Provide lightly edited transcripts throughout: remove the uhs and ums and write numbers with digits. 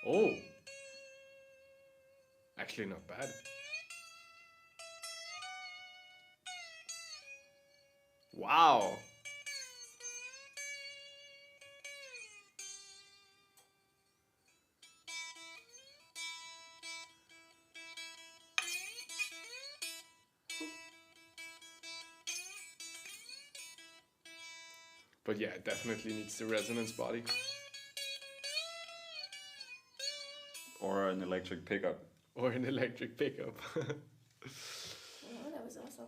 Oh, actually not bad. Wow. But yeah, it definitely needs the resonance body. Or an electric pickup. Or an electric pickup. Oh, that was awesome.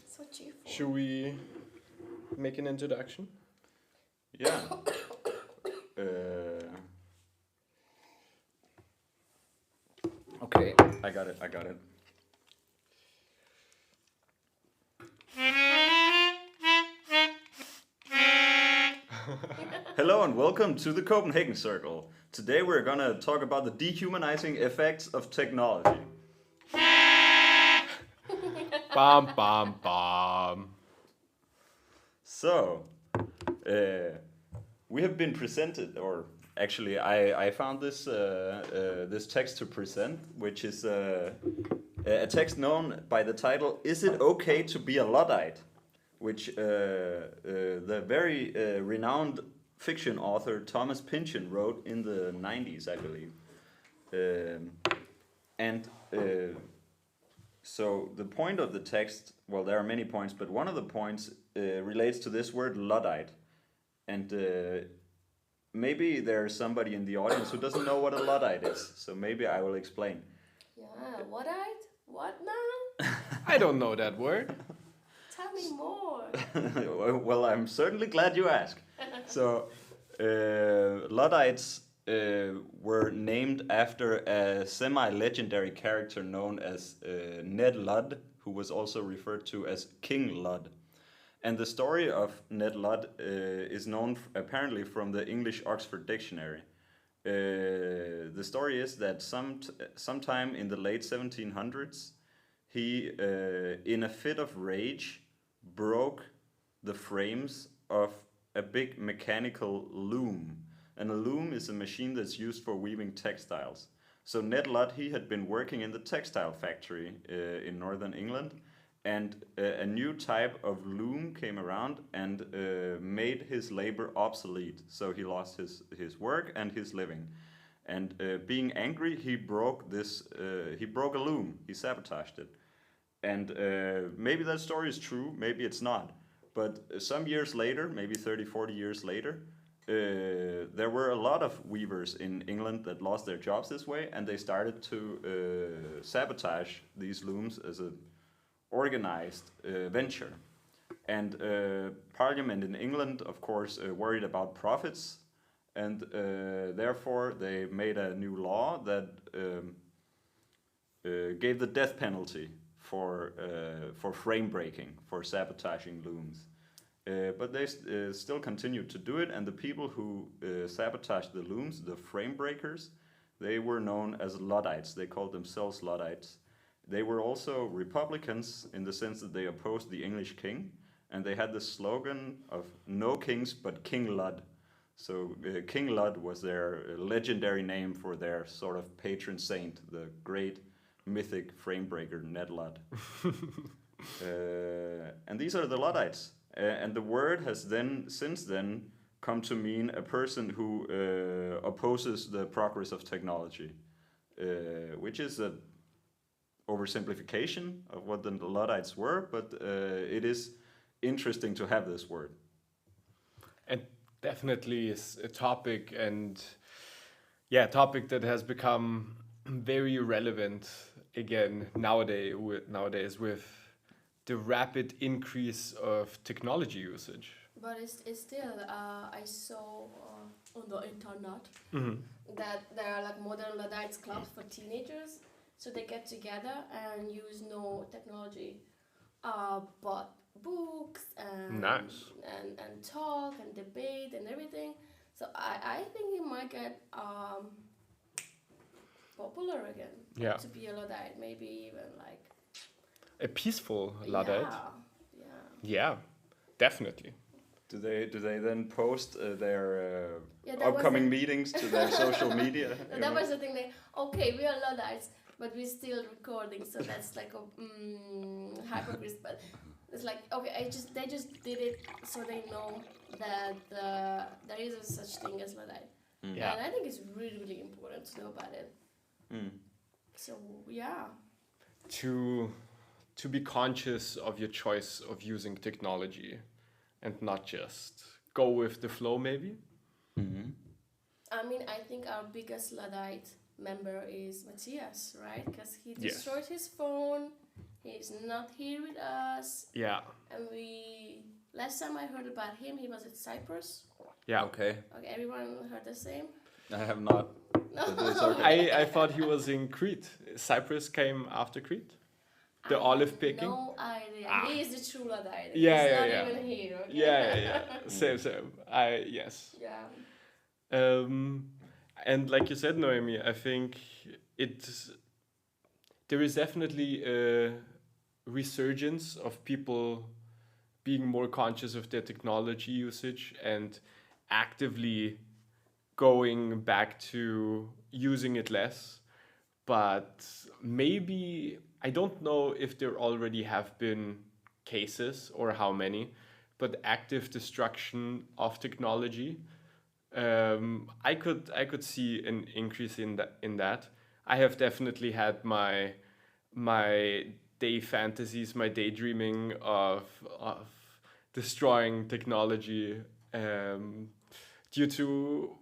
So cheerful. Should we make an introduction? Yeah. Okay, I got it. Hello and welcome to the Copenhagen Circle. Today we're gonna talk about the dehumanizing effects of technology. Bam, bam, bam. So, we have been presented, or actually I found this this text to present, which is a text known by the title, "Is it okay to be a Luddite?" which the very renowned fiction author Thomas Pynchon wrote in the 90s, I believe. So the point of the text, well, there are many points, but one of the points relates to this word Luddite. And maybe there's somebody in the audience who doesn't know what a Luddite is, so maybe I will explain. Yeah, what now? I don't know that word. Tell me more. Well, I'm certainly glad you asked. So, Luddites were named after a semi-legendary character known as Ned Ludd, who was also referred to as King Ludd. And the story of Ned Ludd is known apparently from the English Oxford Dictionary. The story is that sometime in the late 1700s, he, in a fit of rage, broke the frames of a big mechanical loom. And a loom is a machine that's used for weaving textiles. So Ned Ludd, he had been working in the textile factory in northern England, and a new type of loom came around and made his labor obsolete. So he lost his work and his living. And being angry, he broke a loom. He sabotaged it. And maybe that story is true, maybe it's not. But some years later, maybe 30, 40 years later, there were a lot of weavers in England that lost their jobs this way, and they started to sabotage these looms as an organized venture. And Parliament in England, of course, worried about profits, and therefore they made a new law that gave the death penalty for frame breaking, for sabotaging looms. But they still continued to do it, and the people who sabotaged the looms, the frame breakers, they were known as Luddites. They called themselves Luddites. They were also Republicans in the sense that they opposed the English king, and they had the slogan of "No kings but King Ludd." So King Ludd was their legendary name for their sort of patron saint, the great mythic frame breaker Ned Ludd. And these are the Luddites. And the word has since then come to mean a person who opposes the progress of technology, which is a oversimplification of what the Luddites were, but it is interesting to have this word. And definitely is a topic, and topic that has become very relevant again nowadays with the rapid increase of technology usage. But it's still, I saw on the internet that there are like modern Luddites clubs for teenagers. So they get together and use no technology, but books and Nice. and talk and debate and everything. So I think it might get popular again. Yeah. To be a Luddite, maybe even like A peaceful Luddite. Yeah. Yeah, definitely. Do they then post their Yeah, that was upcoming the- meetings to their social media? No, that was the thing. Okay, we are Luddites, but we're still recording, so that's like a hypocrite. But it's like, okay, they just did it so they know that there is a such thing as Luddite. Yeah. And I think it's really, really important to know about it. Mm. So yeah. To be conscious of your choice of using technology and not just go with the flow, maybe. Mm-hmm. I mean, I think our biggest Luddite member is Matthias, right? Because he Yes. destroyed his phone. He's not here with us. Yeah. And last time I heard about him, he was at Cyprus. Yeah. Okay. Okay, everyone heard the same? I have not. No. I thought he was in Crete. Cyprus came after Crete. The I olive have picking. No idea. Ah. He is the true Luddite. Yeah, He's yeah, not yeah. even here. Okay? Yeah. Same. Yes. Yeah. And like you said, Noemi, I think there is definitely a resurgence of people being more conscious of their technology usage and actively going back to using it less. But maybe, I don't know if there already have been cases or how many, but active destruction of technology. I could see an increase in that. I have definitely had my day fantasies, my daydreaming of destroying technology due to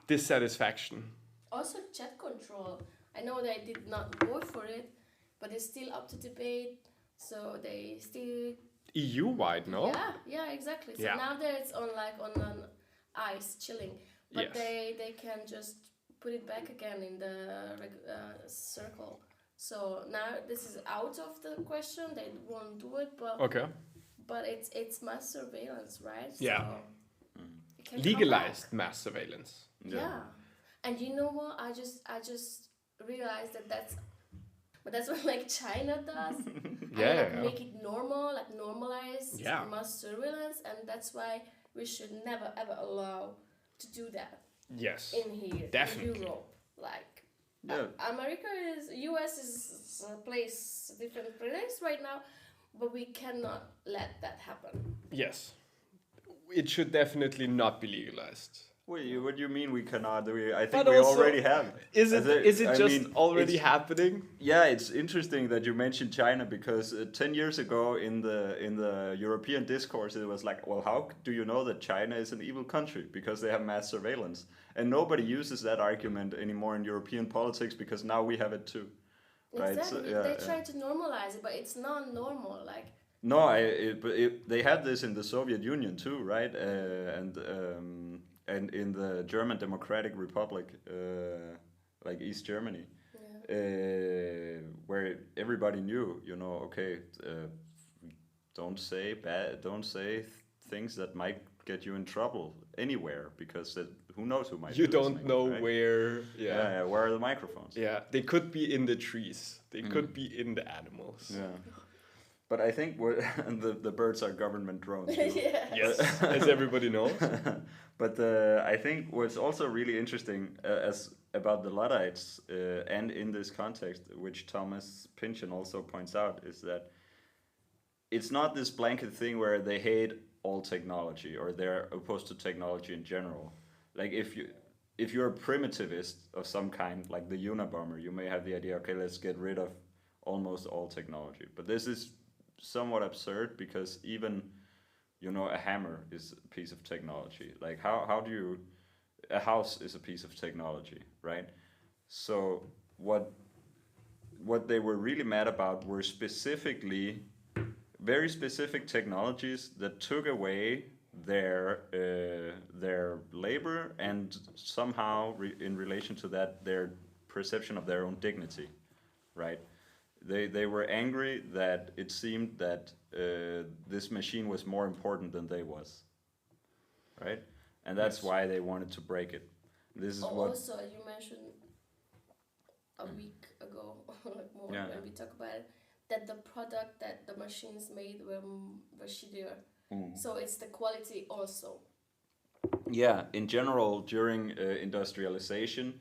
dissatisfaction. Also, chat control. I know they did not vote for it, but it's still up to debate. So they still. EU-wide, no? Yeah, exactly. So Yeah. now that it's on an ice, chilling, but Yes. they can just put it back again in the circle. So now this is out of the question. They won't do it, Okay. but it's mass surveillance, right? Yeah. So it can come Legalized back. mass surveillance. Yeah. And you know what? I just realized but that's what like China does. And make it normal, like normalize mass surveillance, and that's why we should never ever allow to do that Yes. in here, Definitely. in Europe. Like US is a different place right now, but we cannot let that happen. Yes. It should definitely not be legalized. Wait, what do you mean we cannot? I think But we also, already have. Is it I just mean, already it's- happening? Yeah, it's interesting that you mentioned China because 10 years ago in the European discourse it was like, well, how do you know that China is an evil country because they have mass surveillance? And nobody uses that argument anymore in European politics because now we have it too. Right? Exactly. They try to normalize it, but it's not normal. Like No, they had this in the Soviet Union too, right? And in the German Democratic Republic, like East Germany, where everybody knew, okay, don't say things that might get you in trouble anywhere because who knows who might. You be don't listening, know right? where. Yeah, where are the microphones? Yeah, they could be in the trees. They could be in the animals. Yeah. But I think the birds are government drones. too. Yes, as everybody knows. But I think what's also really interesting about the Luddites and in this context, which Thomas Pynchon also points out, is that it's not this blanket thing where they hate all technology or they're opposed to technology in general. Like if you're a primitivist of some kind, like the Unabomber, you may have the idea, okay, let's get rid of almost all technology. But this is somewhat absurd because even a hammer is a piece of technology. Like how do you a house is a piece of technology, right? So what they were really mad about were very specific technologies that took away their labor and somehow in relation to that their perception of their own dignity, right? They were angry that it seemed that this machine was more important than they was, right? And that's why they wanted to break it. This is what. Also, as you mentioned a week ago, like when we talk about it, that the product that the machines made were shittier. So it's the quality also. Yeah, in general, during industrialization,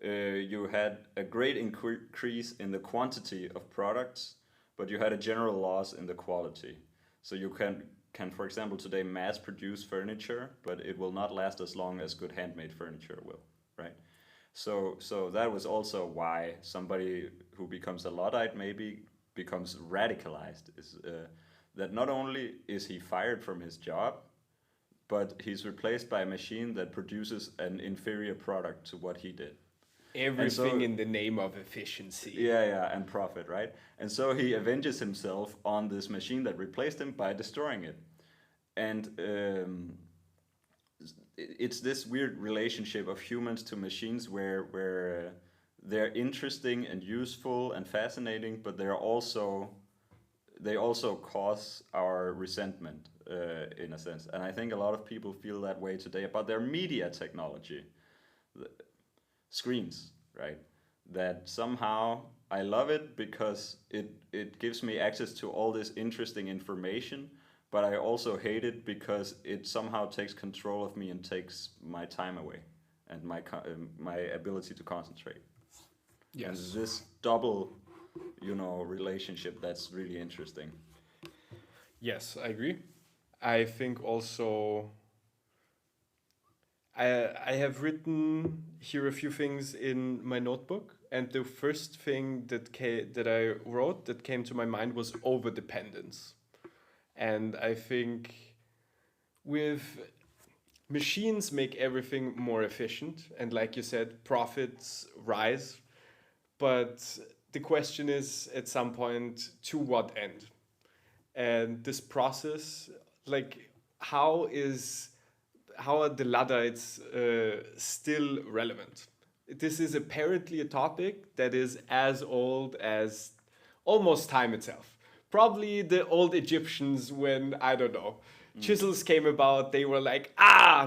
you had a great increase in the quantity of products, but you had a general loss in the quality. So you can, for example, today mass produce furniture, but it will not last as long as good handmade furniture will, right? So that was also why somebody who becomes a Luddite maybe becomes radicalized. Is that not only is he fired from his job, but he's replaced by a machine that produces an inferior product to what he did. Everything in the name of efficiency. Yeah, and profit, right? And so he avenges himself on this machine that replaced him by destroying it. And it's this weird relationship of humans to machines where they're interesting and useful and fascinating, but they also cause our resentment in a sense. And I think a lot of people feel that way today about their media technology. Screens, right? That somehow I love it because it gives me access to all this interesting information, but I also hate it because it somehow takes control of me and takes my time away and my ability to concentrate. Yes. And this double, relationship that's really interesting. Yes, I agree. I think also I have written here a few things in my notebook, and the first thing that I wrote that came to my mind was overdependence. And I think with machines make everything more efficient, and like you said, profits rise. But the question is, at some point, to what end? And this process, like, how are the Luddites still relevant? This is apparently a topic that is as old as almost time itself. Probably the old Egyptians, when, I don't know, chisels came about, they were like,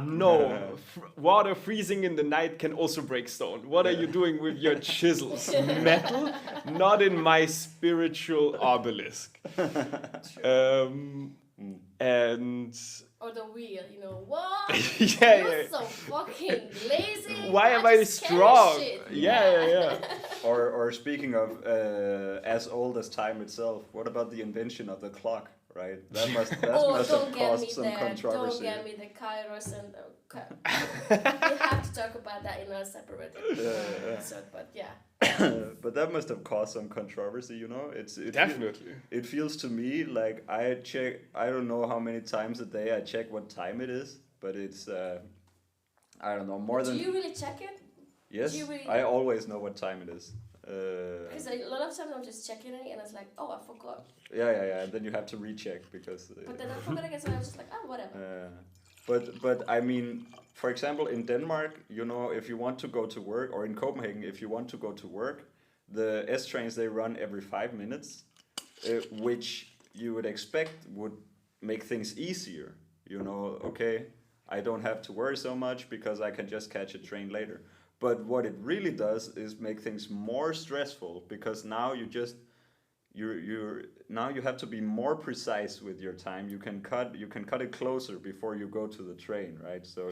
no, water freezing in the night can also break stone. What are you doing with your chisels? Metal? Not in my spiritual obelisk. And... Or the wheel, what? You're so fucking lazy. Why am I strong? Yeah. Or speaking of as old as time itself, what about the invention of the clock? Right, that must have caused some controversy. Don't get me the Kairos and we have to talk about that in a separate episode. But yeah. But that must have caused some controversy. It definitely. It feels to me like I check. I don't know how many times a day I check what time it is, but it's I don't know more than. Do you really check it? Yes, I always know what time it is. Because a lot of times I'm just checking it and it's like, oh, I forgot. Yeah. And then you have to recheck because. But then I forgot again, so I was just like, oh, whatever. But I mean, for example, in Denmark, if you want to go to work, or in Copenhagen, if you want to go to work, the S trains they run every 5 minutes, which you would expect would make things easier. Okay, I don't have to worry so much because I can just catch a train later. But what it really does is make things more stressful because now now you have to be more precise with your time. You can cut it closer before you go to the train, right? So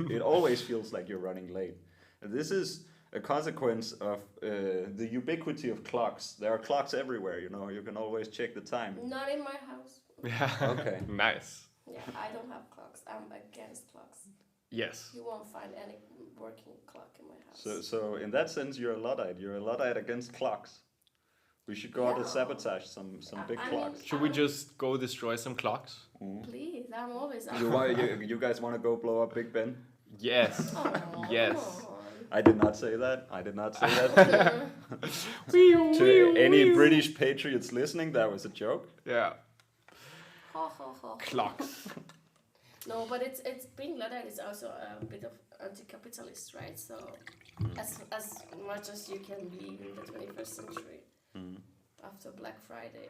it always feels like you're running late. And this is a consequence of the ubiquity of clocks. There are clocks everywhere. You can always check the time. Not in my house. Yeah. Okay. Nice. Yeah, I don't have clocks. I'm against clocks. Yes. You won't find any working clock in my house. So in that sense, you're a Luddite. You're a Luddite against clocks. We should go out and sabotage some big clocks. Should we just go destroy some clocks? Please, I'm always up. You guys want to go blow up Big Ben? Yes. Yes. I did not say that. To any British patriots listening, that was a joke. Yeah. Clocks. No, but it's being Luddite is also a bit of anti-capitalist, right? So as much as you can be in the 21st century after Black Friday.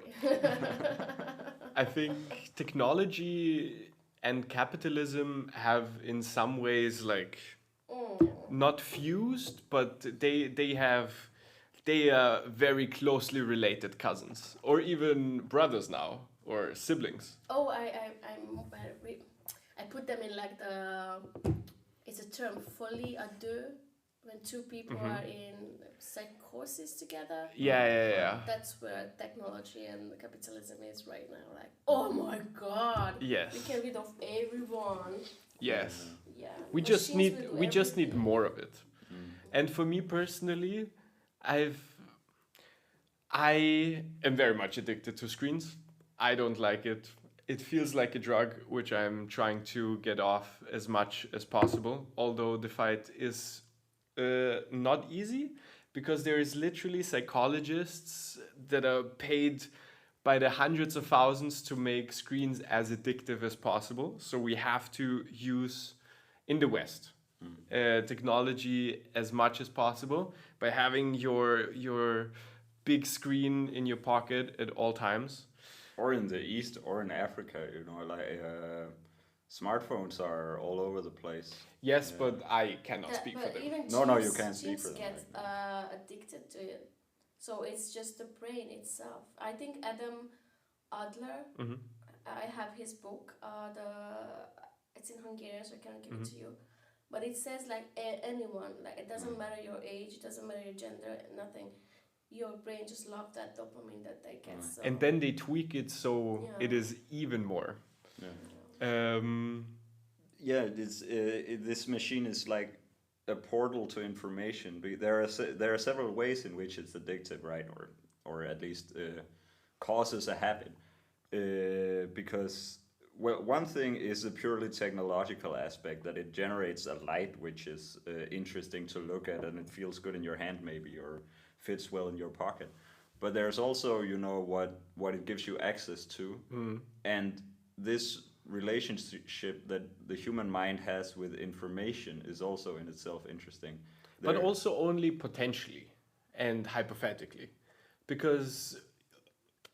I think technology and capitalism have in some ways not fused, but they are very closely related cousins or even brothers now. or siblings? Oh, I put them in like it's a term, folie à deux, when two people are in psychosis together. Yeah. That's where technology and capitalism is right now. Like, oh my God, Yes. we can rid of everyone. Yes. Yeah. We just need more of it. And for me personally, I am very much addicted to screens. I don't like it. It feels like a drug, which I'm trying to get off as much as possible. Although the fight is not easy, because there is literally psychologists that are paid by the hundreds of thousands to make screens as addictive as possible. So we have to use, in the West, technology as much as possible by having your big screen in your pocket at all times. Or in the East or in Africa, you know, like smartphones are all over the place. Yes, but I cannot speak for them. Even No, you can't speak chimps for them. Get addicted to it. So it's just the brain itself. I think Adam Adler, I have his book, it's in Hungarian, so I can't give it to you. But it says like anyone, like it doesn't matter your age, it doesn't matter your gender, nothing. Your brain just loves that dopamine that they get. So. And then they tweak it so it is even more. This machine is like a portal to information. There are several ways in which it's addictive, right? Or at least causes a habit. Because one thing is the purely technological aspect, that it generates a light which is interesting to look at, and it feels good in your hand maybe, or fits well in your pocket. But there's also, you know, what it gives you access to, and this relationship that the human mind has with information is also in itself interesting. But also only potentially and hypothetically, because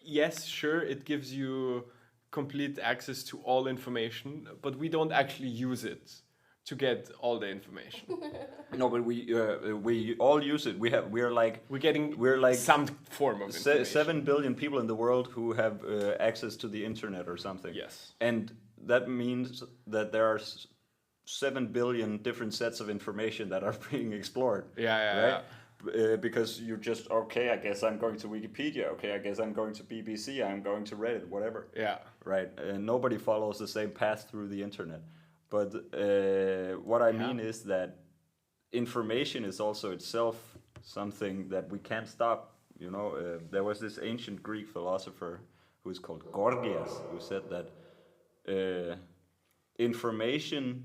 yes, sure, it gives you complete access to all information, but we don't actually use it to get all the information. No, but we all use it. We're like some form of information. 7 billion people in the world who have access to the internet or something. Yes. And that means that there are 7 billion different sets of information that are being explored. Yeah. Because you're just, okay, I guess I'm going to Wikipedia. Okay, I guess I'm going to BBC. I'm going to Reddit, whatever. Yeah. Right. And nobody follows the same path through the internet. But what I mean is that information is also itself something that we can't stop. You know, there was this ancient Greek philosopher who is called Gorgias, who said that information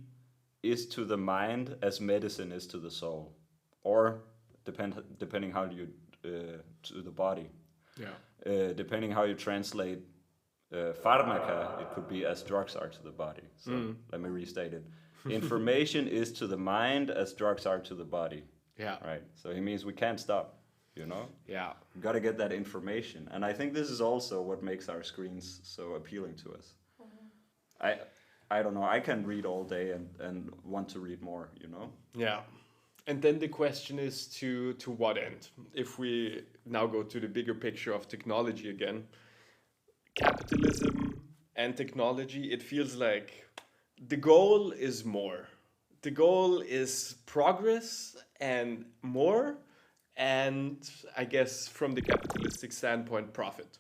is to the mind as medicine is to the soul, or depending how you to the body. Yeah. Depending how you translate pharmaca, it could be as drugs are to the body. So let me restate it. Information is to the mind as drugs are to the body. Yeah. Right. So he means we can't stop, you know? Yeah. We got to get that information. And I think this is also what makes our screens so appealing to us. I don't know. I can read all day and want to read more, you know? Yeah. And then the question is to what end? If we now go to the bigger picture of technology again, capitalism and technology, it feels like the goal is more. The goal is progress and more, and I guess from the capitalistic standpoint, profit.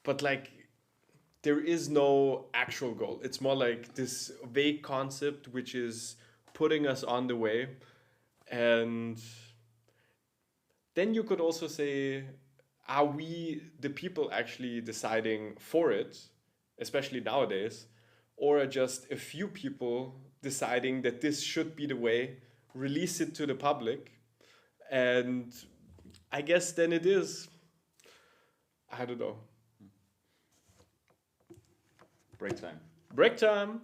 But like, there is no actual goal. It's more like this vague concept which is putting us on the way. And then you could also say, are we, the people, actually deciding for it, especially nowadays, or are just a few people deciding that this should be the way, release it to the public, and I guess then it is, I don't know. Break time. Break time!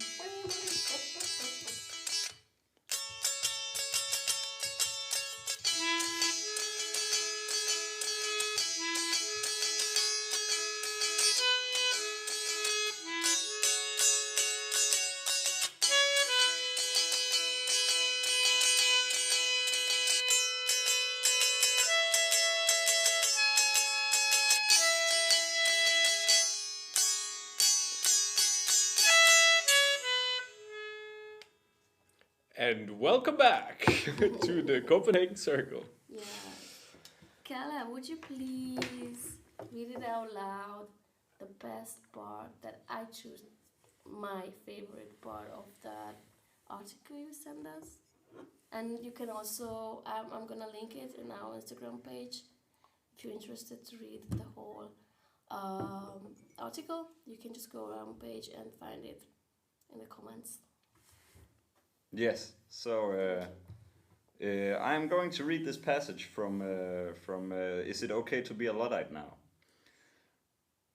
And welcome back to the Copenhagen Circle. Yeah. Kala, would you please read it out loud? The best part that I choose, my favorite part of that article you sent us. And you can also, I'm gonna link it in our Instagram page. If you're interested to read the whole article, you can just go around page and find it in the comments. Yes, so I'm going to read this passage from Is It Okay to Be a Luddite Now?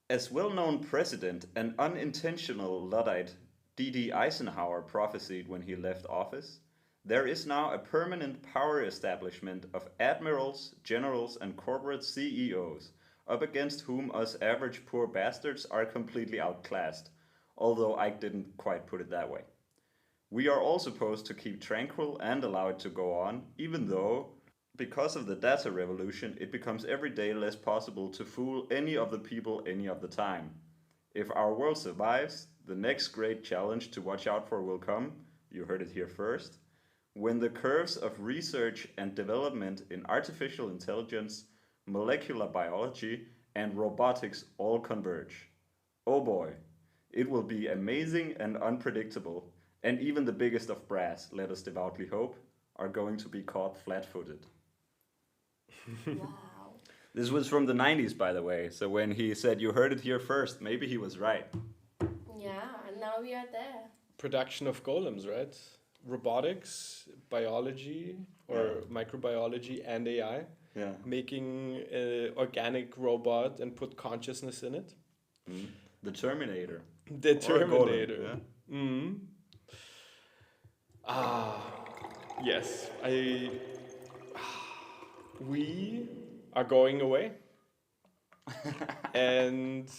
As well-known president and unintentional Luddite D.D. Eisenhower prophesied when he left office, there is now a permanent power establishment of admirals, generals, and corporate CEOs, up against whom us average poor bastards are completely outclassed, although Ike didn't quite put it that way. We are all supposed to keep tranquil and allow it to go on, even though, because of the data revolution, it becomes every day less possible to fool any of the people any of the time. If our world survives, the next great challenge to watch out for will come, you heard it here first, when the curves of research and development in artificial intelligence, molecular biology, and robotics all converge. Oh boy, it will be amazing and unpredictable, and even the biggest of brass, let us devoutly hope, are going to be caught flat-footed. Wow. This was from the 90s, by the way, so when he said you heard it here first, maybe he was right. Yeah, and now we are there. Production of golems, right? Robotics, biology, or microbiology, and AI. Yeah. Making an organic robot and put consciousness in it. Mm. The Terminator. The Terminator. Golem, yeah. Mm. Yes. We are going away. And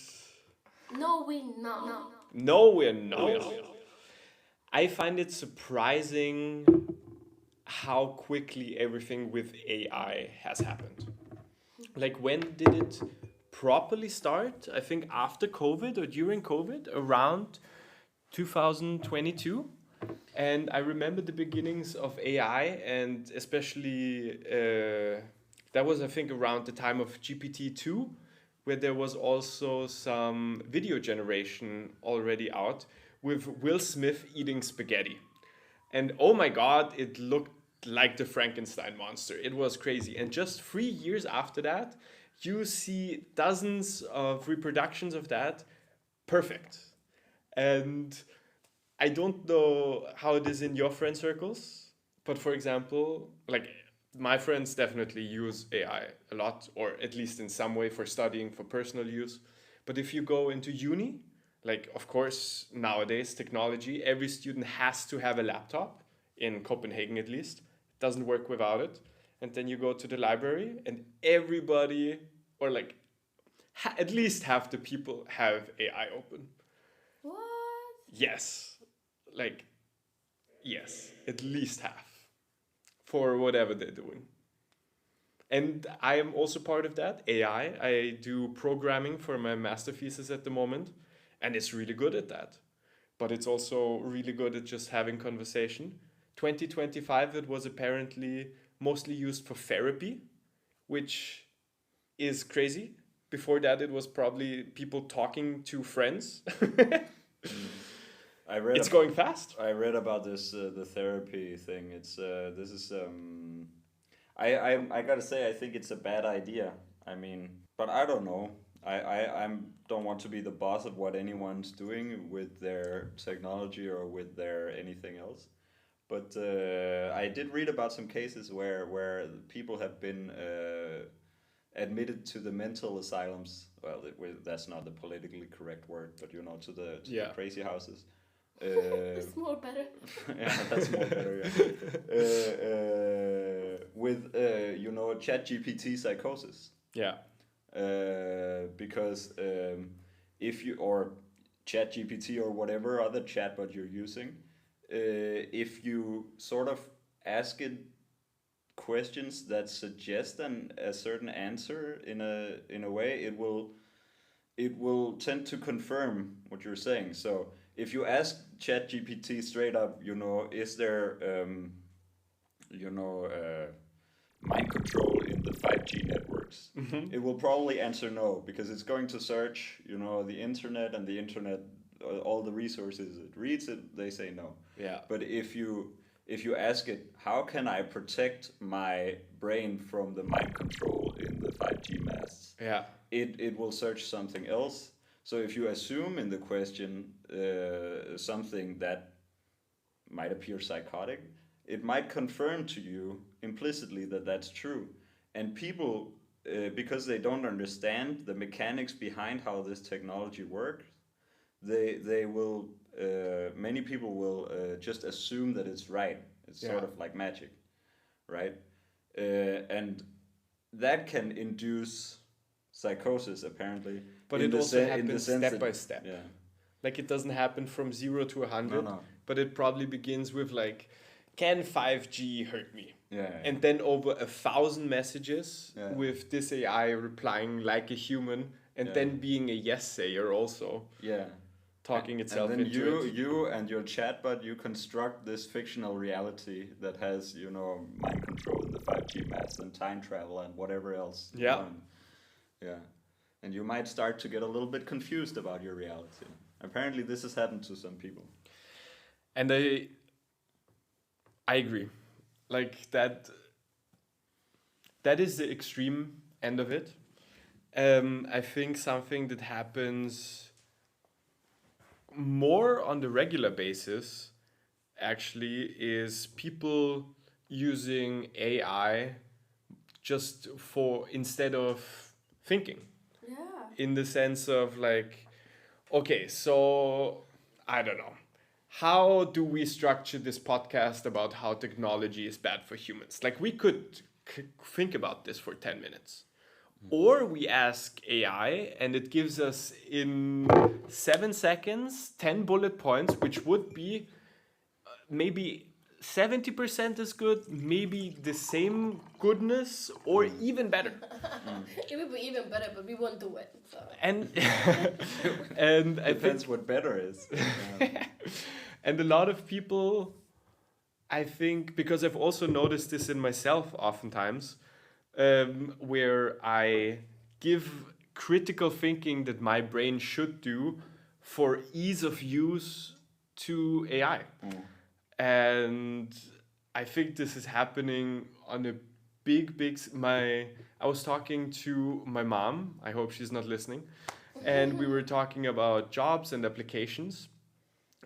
No, we not. no, we're not. I find it surprising how quickly everything with AI has happened. Like, when did it properly start? I think after COVID or during COVID, around 2022. And I remember the beginnings of AI, and especially that was, I think, around the time of GPT-2, where there was also some video generation already out with Will Smith eating spaghetti. And oh my God, it looked like the Frankenstein monster. It was crazy. And just 3 years after that, you see dozens of reproductions of that. Perfect. And I don't know how it is in your friend circles, but for example, like, my friends definitely use AI a lot, or at least in some way for studying, for personal use. But if you go into uni, like, of course, nowadays, technology, every student has to have a laptop, in Copenhagen at least. It doesn't work without it. And then you go to the library, and everybody, or like, at least half the people have AI open. What? Yes. Like, yes, at least half. For whatever they're doing. And I am also part of that, AI. I do programming for my master thesis at the moment, and it's really good at that. But it's also really good at just having conversation. 2025, it was apparently mostly used for therapy, which is crazy. Before that, it was probably people talking to friends. It's going fast. I read about this the therapy thing. It's this is I gotta say, I think it's a bad idea. I mean, but I don't know. I don't want to be the boss of what anyone's doing with their technology or with their anything else. But I did read about some cases where people have been admitted to the mental asylums. Well, that's not the politically correct word, but you know, to the crazy houses. It's more better. Yeah, that's more better. Yeah. With you know, ChatGPT psychosis. Yeah. Because if you, or ChatGPT or whatever other chatbot you're using, if you sort of ask it questions that suggest a certain answer in a way, it will tend to confirm what you're saying. So if you ask ChatGPT straight up, is there mind control in the 5G networks? It will probably answer no, because it's going to search, the internet, and the internet, all the resources it reads it, they say no. Yeah. But if you ask it, how can I protect my brain from the mind control in the 5G masts? Yeah. It will search something else. So if you assume in the question something that might appear psychotic, it might confirm to you implicitly that that's true. And people, because they don't understand the mechanics behind how this technology works, they will, many people will just assume that it's right. It's sort of like magic, right? And that can induce psychosis, apparently. But it also happens step by step. Yeah. Like, it doesn't happen from 0 to 100, No. but it probably begins with like, can 5G hurt me? Yeah. And then over 1,000 messages with this AI replying like a human, and then being a yes-sayer also. Yeah. Talking itself and then into it. you and your chatbot, you construct this fictional reality that has, mind control in the 5G masts and time travel and whatever else. Yeah. Yeah. And you might start to get a little bit confused about your reality. Apparently this has happened to some people. And I agree. Like, that is the extreme end of it. I think something that happens more on the regular basis actually is people using AI just instead of thinking. Yeah. In the sense of like, okay, so I don't know. How do we structure this podcast about how technology is bad for humans? Like, we could think about this for 10 minutes. Or we ask AI and it gives us in 7 seconds 10 bullet points, which would be maybe 70% as good, maybe the same goodness, or even better. It would be even better, but we won't do it. So. And I Depends think what better is. and a lot of people, I think, because I've also noticed this in myself oftentimes, where I give critical thinking that my brain should do for ease of use to AI. And I think this is happening on a I was talking to my mom, I hope she's not listening, and we were talking about jobs and applications,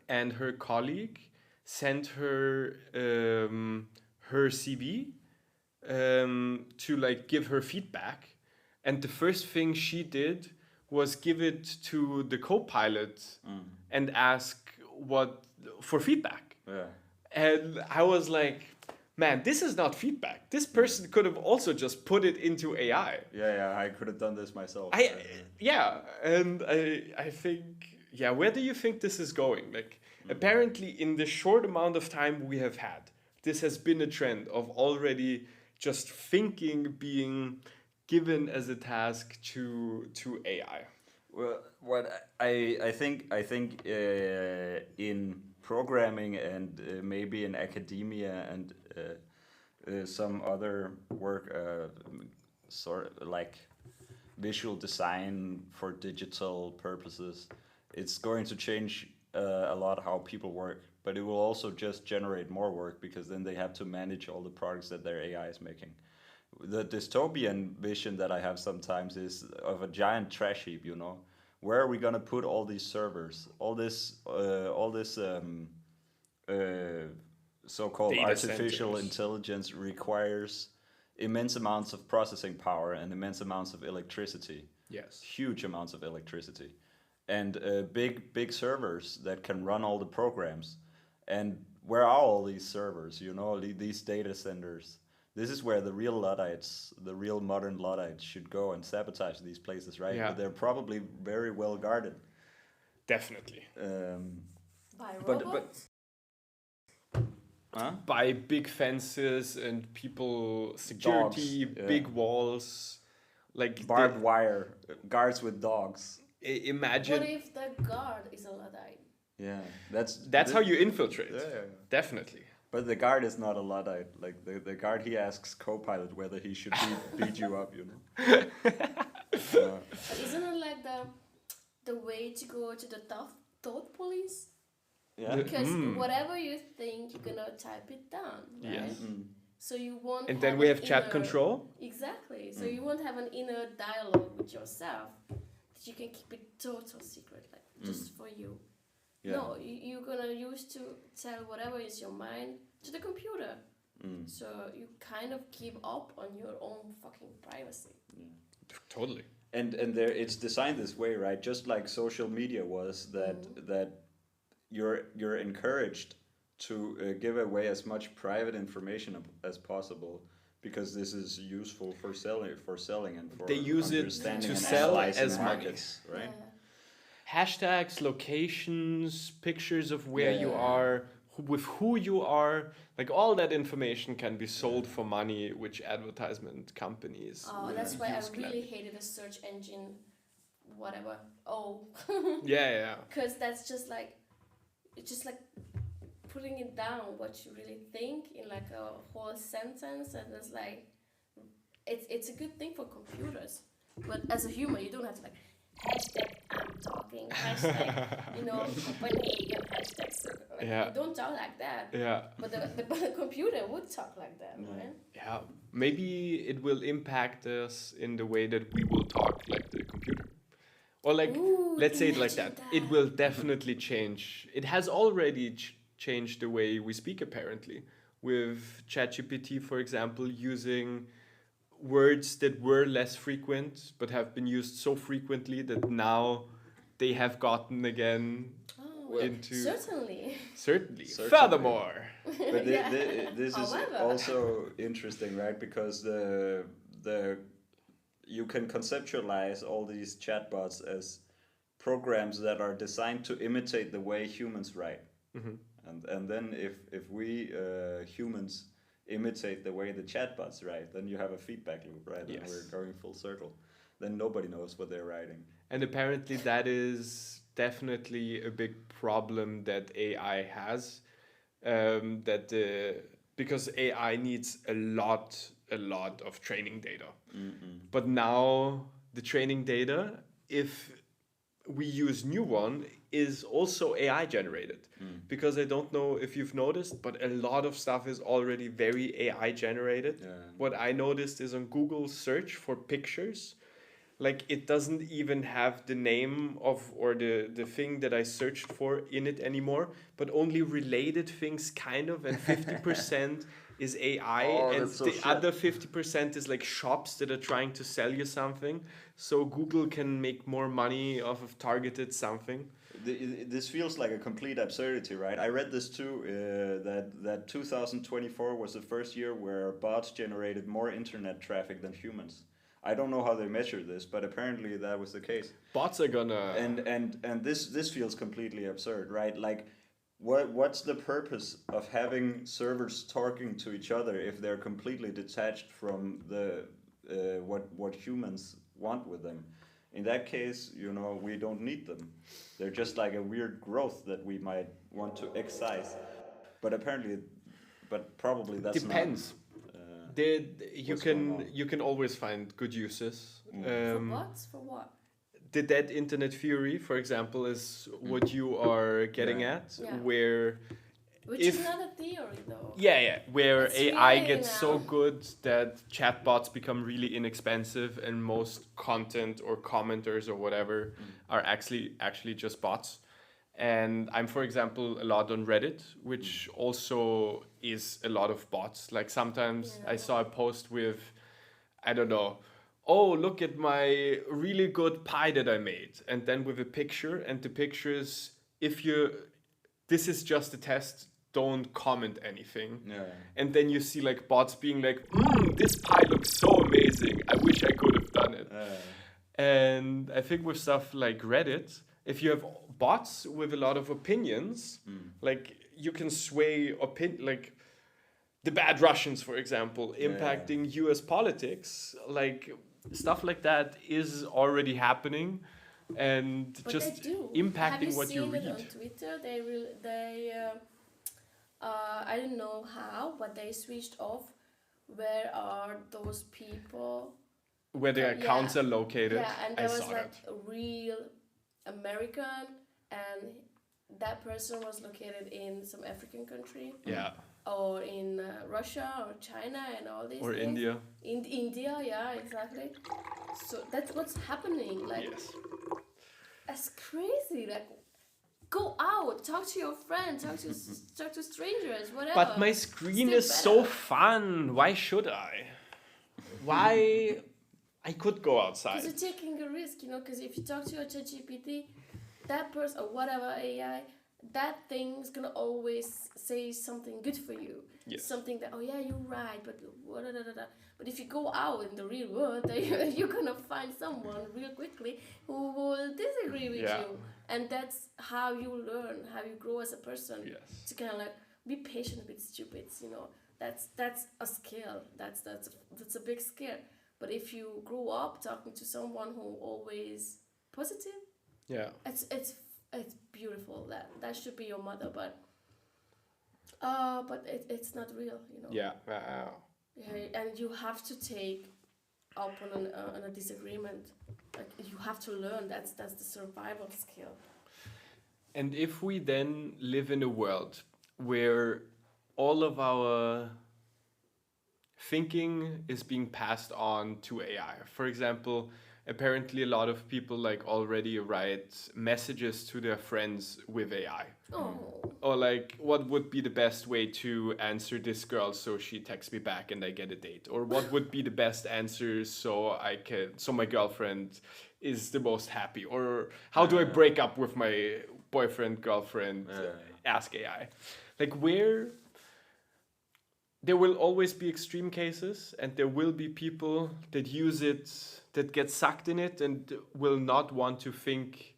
and her colleague sent her her CV to like give her feedback, and the first thing she did was give it to the co-pilot and ask for feedback. Yeah. And I was like, man, this is not feedback. This person could have also just put it into AI. Yeah, I could have done this myself. And I think, where do you think this is going? Like, apparently in the short amount of time we have had, this has been a trend of already just thinking being given as a task to AI. Well, what I think in programming and maybe in academia and some other work, sort of like visual design for digital purposes, it's going to change a lot how people work. But it will also just generate more work, because then they have to manage all the products that their AI is making. The dystopian vision that I have sometimes is of a giant trash heap, Where are we gonna put all these servers? All this so-called Data artificial centers. intelligence requires immense amounts of processing power and immense amounts of electricity. Yes. Huge amounts of electricity. And big servers that can run all the programs. And where are all these servers, these data centers? This is where the real Luddites, the real modern Luddites should go and sabotage these places, right? Yeah. But they're probably very well guarded. Definitely. By but- robots? Huh? By big fences and people, security, Dogs, yeah. big walls, like Barbed wire, guards with dogs. Imagine. What if the guard is a Luddite? Yeah, That's how you infiltrate. Yeah. Definitely. But the guard is not a Luddite. Like the guard, he asks Copilot whether he should beat you up. You know. But isn't it like the way to go to the thought police? Yeah. Because whatever you think, you're gonna type it down, right? Yes. So you won't. And then we have chat control. Exactly. So you won't have an inner dialogue with yourself. That you can keep it total secret, like just for you. Yeah. No, you're gonna use to tell whatever is your mind to the computer. So you kind of give up on your own fucking privacy. Totally. And there, it's designed this way, right? Just like social media was, that you're encouraged to give away as much private information as possible, because this is useful for selling and for they use it understanding to and sell analyzing as markets, right? Hashtags, locations, pictures of where you are, with who you are, like all that information can be sold for money, which advertisement companies. Oh, that's why I really hated the search engine, whatever. Oh. Yeah. Because that's just like, it's just like putting it down what you really think in like a whole sentence, and it's like, it's a good thing for computers, but as a human, you don't have to like hashtag I'm talking, hashtag Copenhagen, hashtag circle. Like, you don't talk like that. Yeah. But the computer would talk like that, right? Yeah. Maybe it will impact us in the way that we will talk like the computer. Or like, let's say it like that. It will definitely change. It has already changed the way we speak, apparently. With ChatGPT, for example, using words that were less frequent but have been used so frequently that now they have gotten again into... Certainly. Furthermore. But this is also interesting, right? Because you can conceptualize all these chatbots as programs that are designed to imitate the way humans write. And then if we humans imitate the way the chatbots write, then you have a feedback loop, right? Yes. And we're going full circle. Then nobody knows what they're writing. And apparently that is definitely a big problem that AI has. Because AI needs a lot of training data. But now the training data, if we use new one, is also AI generated. Because I don't know if you've noticed, but a lot of stuff is already very AI generated. What I noticed is on Google search for pictures, like it doesn't even have the name of or the thing that I searched for in it anymore, but only related things kind of, and 50% is AI, and the other 50% is like shops that are trying to sell you something, so Google can make more money off of targeted something. This feels like a complete absurdity, right? I read this too, that 2024 was the first year where bots generated more internet traffic than humans. I don't know how they measure this, but apparently that was the case. Bots are gonna... And this feels completely absurd, right? Like, what's the purpose of having servers talking to each other if they're completely detached from the what humans want with them? In that case, we don't need them. They're just like a weird growth that we might want to excise. But probably that's depends. You can always find good uses. For bots? For what? The dead internet theory, for example, is what you are getting at, where... Which is not a theory, though. Yeah, where It's AI reality gets now. so good that chatbots become really inexpensive, and most content or commenters or whatever are actually just bots. And I'm, for example, a lot on Reddit, which also is a lot of bots. Like sometimes I saw a post with, I don't know, oh, look at my really good pie that I made. And then with a picture, and the picture is, this is just a test, don't comment anything. And then you see like bots being like, this pie looks so amazing, I wish I could have done it. And I think with stuff like Reddit, if you have bots with a lot of opinions, like you can sway like the bad Russians, for example, impacting US politics, like stuff like that is already happening. and But just they do. impacting what you Have you seen read. it on Twitter? I don't know how, but they switched off. Where are those people? Where the accounts Yeah. are located. Yeah, and there I was saw like that. a real American, and that person was located in some African country, Yeah. or in Russia or China and all these Or things. India. In India, yeah, exactly. So that's what's happening. Like, Yes. that's crazy. Like, go out, talk to your friends, talk to strangers, whatever. But my screen Still is so better. fun. Why should I? Why? I could go Because outside. you're taking a risk, because if you talk to your ChatGPT, that person or whatever AI, that thing's gonna always say something good for you. Yes. Something that, oh yeah, you're right, but da. But if you go out in the real world, then you're gonna find someone real quickly who will disagree with Yeah. you, and that's how you learn, how you grow as a person. Yes. To kind of like be patient with stupids, That's a skill. That's a big skill. But if you grow up talking to someone who always positive, Yeah. it's beautiful. That should be your mother, but it's not real, Yeah. Yeah, and you have to take up on a disagreement. Like, you have to learn. That's the survival skill. And if we then live in a world where all of our thinking is being passed on to AI, for example, apparently a lot of people like already write messages to their friends with AI. Oh, Or like, what would be the best way to answer this girl so she texts me back and I get a date? Or what would be the best answer so my girlfriend is the most happy? Or how do I break up with my boyfriend, girlfriend? Ask AI. Like, where there will always be extreme cases, and there will be people that use it, that get sucked in it and will not want to think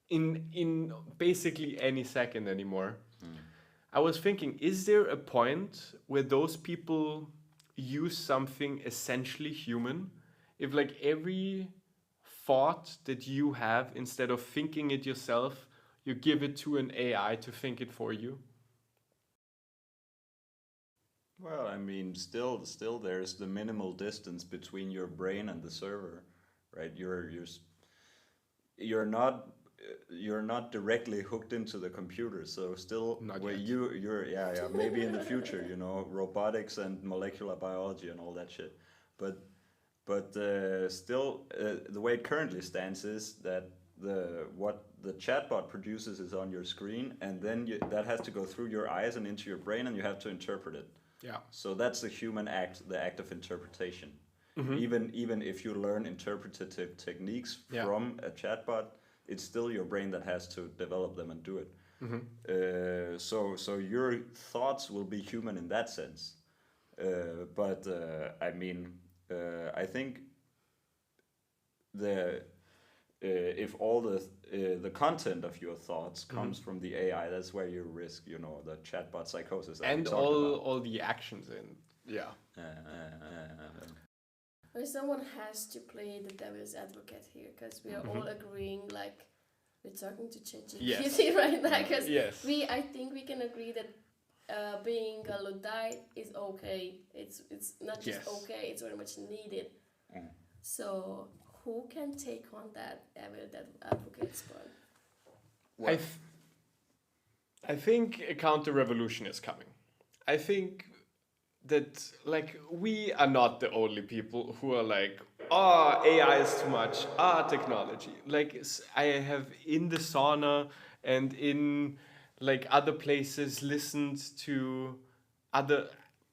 in basically any second anymore. I was thinking, is there a point where those people use something essentially human? If like every thought that you have, instead of thinking it yourself, you give it to an AI to think it for you? Well, I mean, still, there's the minimal distance between your brain and the server, right? You're not directly hooked into the computer, so still, Not where yet. yeah, maybe in the future, robotics and molecular biology and all that shit, but still, the way it currently stands is that what the chatbot produces is on your screen, and then that has to go through your eyes and into your brain, and you have to interpret it. Yeah. So that's the human act, the act of interpretation. Even if you learn interpretative techniques Yeah. from a chatbot, it's still your brain that has to develop them and do it. So your thoughts will be human in that sense. But I mean, I think if all the content of your thoughts comes from the AI, that's where you risk, the chatbot psychosis. That we And talked about. all the actions in. Yeah. well, someone has to play the devil's advocate here, because we are all agreeing, like, we're talking to ChatGPT Yes. right now, because Yes. I think we can agree that being a Luddite is okay. It's not just Yes. okay, it's very much needed. So who can take on that advocate spot? I think a counter-revolution is coming. I think that like we are not the only people who are like, AI is too much, technology. Like I have in the sauna and in like other places listened to other.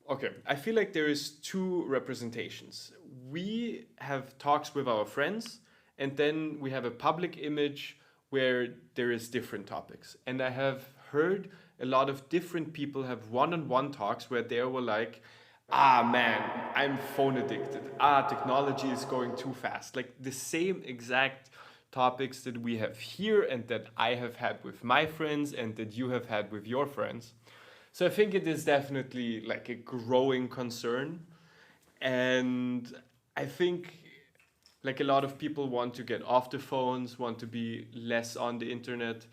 Okay, I feel like there is two representations. We have talks with our friends, and then we have a public image where there is different topics. And I have heard a lot of different people have one-on-one talks where they were like, man, I'm phone addicted. Technology is going too fast. Like the same exact topics that we have here and that I have had with my friends and that you have had with your friends. So I think it is definitely like a growing concern. And I think Like a lot of people want to get off the phones, want to be less on the internet.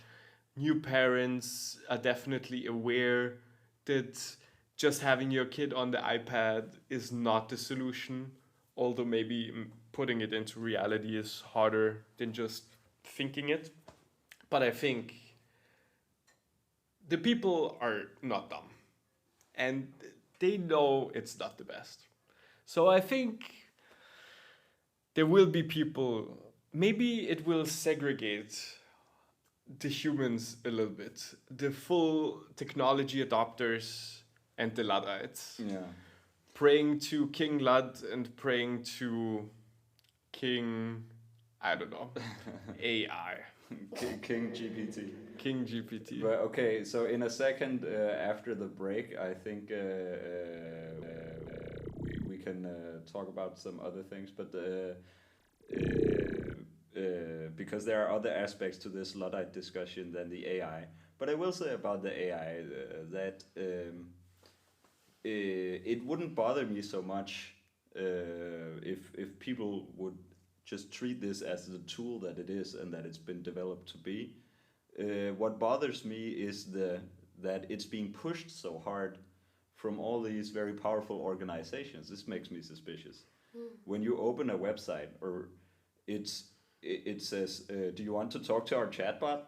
New parents are definitely aware that just having your kid on the iPad is not the solution, although maybe putting it into reality is harder than just thinking it. But I think the people are not dumb, and they know it's not the best. So I think there will be people, maybe it will segregate the humans a little bit. The full technology adopters and the Luddites. Yeah. Praying to King Ludd and praying to King, I don't know, AI. King GPT. King GPT. But okay, so in a second after the break, I think we can talk about some other things, but because there are other aspects to this Luddite discussion than the AI. But I will say about the AI that it wouldn't bother me so much if people would just treat this as the tool that it is and that it's been developed to be. What bothers me is that it's being pushed so hard from all these very powerful organizations. This makes me suspicious. When you open a website, or it says, "Do you want to talk to our chatbot?"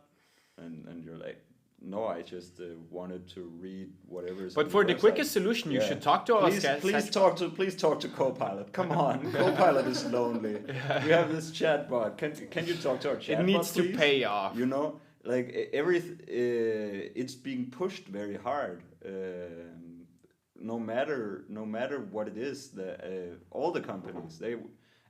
and you're like, "No, I just wanted to read whatever is." But for the quickest solution, you should talk to our please talk to Copilot. Come on, Copilot is lonely. We have this chatbot. Can you talk to our chatbot? It needs to pay off. You know, like it's being pushed very hard. No matter what it is, all the companies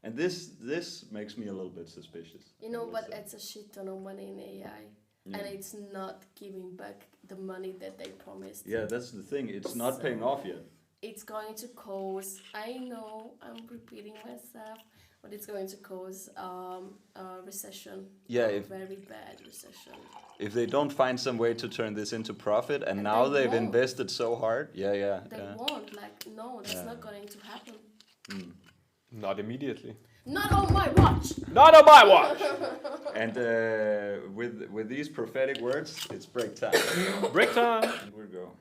and this makes me a little bit suspicious. You know, but it's a shit ton of money in AI. Yeah. And it's not giving back the money that they promised. Yeah, that's the thing. It's not paying off yet. It's going to cause, I know I'm repeating myself, but it's going to cause a recession. Yeah, a very bad recession. If they don't find some way to turn this into profit, and now they've invested so hard. Yeah. They won't. Like, no, that's not going to happen. Not immediately. Not on my watch. Not on my watch. And with these prophetic words, it's break time. Break time. And we'll go.